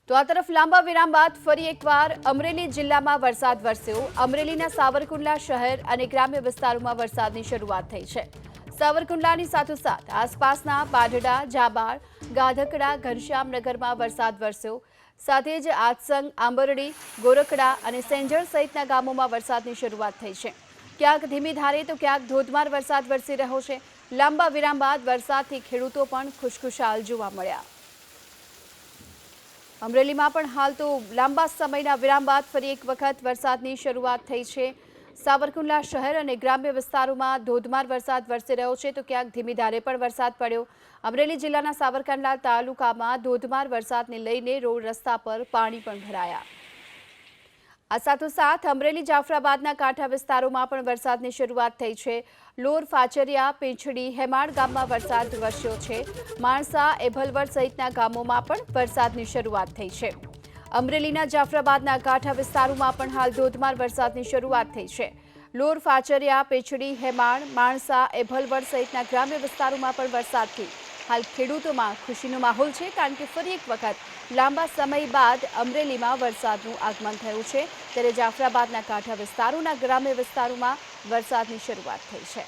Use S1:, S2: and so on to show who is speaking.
S1: તો આ તરફ લાંબા વિરામ બાદ ફરી એકવાર અમરેલી જિલ્લામાં વરસાદ વરસ્યો। અમરેલીના સાવરકુંડલા શહેર અને ગ્રામ્ય વિસ્તારોમાં વરસાદની શરૂઆત થઈ છે। સાવરકુંડલાની સાથોસાથ આસપાસના બાઢડા, જાબાળ, ગાધકડા, ઘનશ્યામનગરમાં વરસાદ વરસ્યો। સાથે જ આત્સંગ, આંબરડી, ગોરખડા અને સેંજળ સહિતના ગામોમાં વરસાદની શરૂઆત થઈ છે। ક્યાંક ધીમી ધારે તો ક્યાંક ધોધમાર વરસાદ વરસી રહ્યો છે। લાંબા વિરામ બાદ વરસાદથી ખેડૂતો પણ ખુશખુશાલ જોવા મળ્યા। અમરેલીમાં પણ હાલ તો લાંબા સમયના વિરામ બાદ ફરી એક વખત વરસાદની શરૂઆત થઈ છે। સાવરકુંડલા શહેર અને ગ્રામ્ય વિસ્તારોમાં ધોધમાર વરસાદ વરસી રહ્યો છે, તો ક્યાંક ધીમી ધારે પણ વરસાદ પડ્યો। અમરેલી જિલ્લાના સાવરકુંડલા તાલુકામાં ધોધમાર વરસાદને લઈને રોડ રસ્તા પર પાણી પણ ભરાયા। આ સાથોસાથ અમરેલી જાફરાબાદના કાંઠા વિસ્તારોમાં પણ વરસાદની શરૂઆત થઈ છે। લોર, ફાચરિયા, પીંછડી, હેમાળ ગામમાં વરસાદ વરસ્યો છે। માણસા, એભલવડ સહિતના ગામોમાં પણ વરસાદની શરૂઆત થઈ છે। અમરેલીના જાફરાબાદના કાંઠા વિસ્તારોમાં પણ હાલ ધોધમાર વરસાદની શરૂઆત થઈ છે। લોર, ફાચરિયા, પીંછડી, હેમાળ, માણસા, એભલવડ સહિતના ગ્રામ્ય વિસ્તારોમાં પણ વરસાદથી હાલ ખેડૂતોમાં ખુશીનો માહોલ છે, કારણ કે ફરી એક વખત લાંબા સમય બાદ અમરેલીમાં વરસાદનું આગમન થયું છે। ત્યારે જાફરાબાદના કાંઠા વિસ્તારોના ગ્રામ્ય વિસ્તારોમાં વરસાદની શરૂઆત થઈ છે।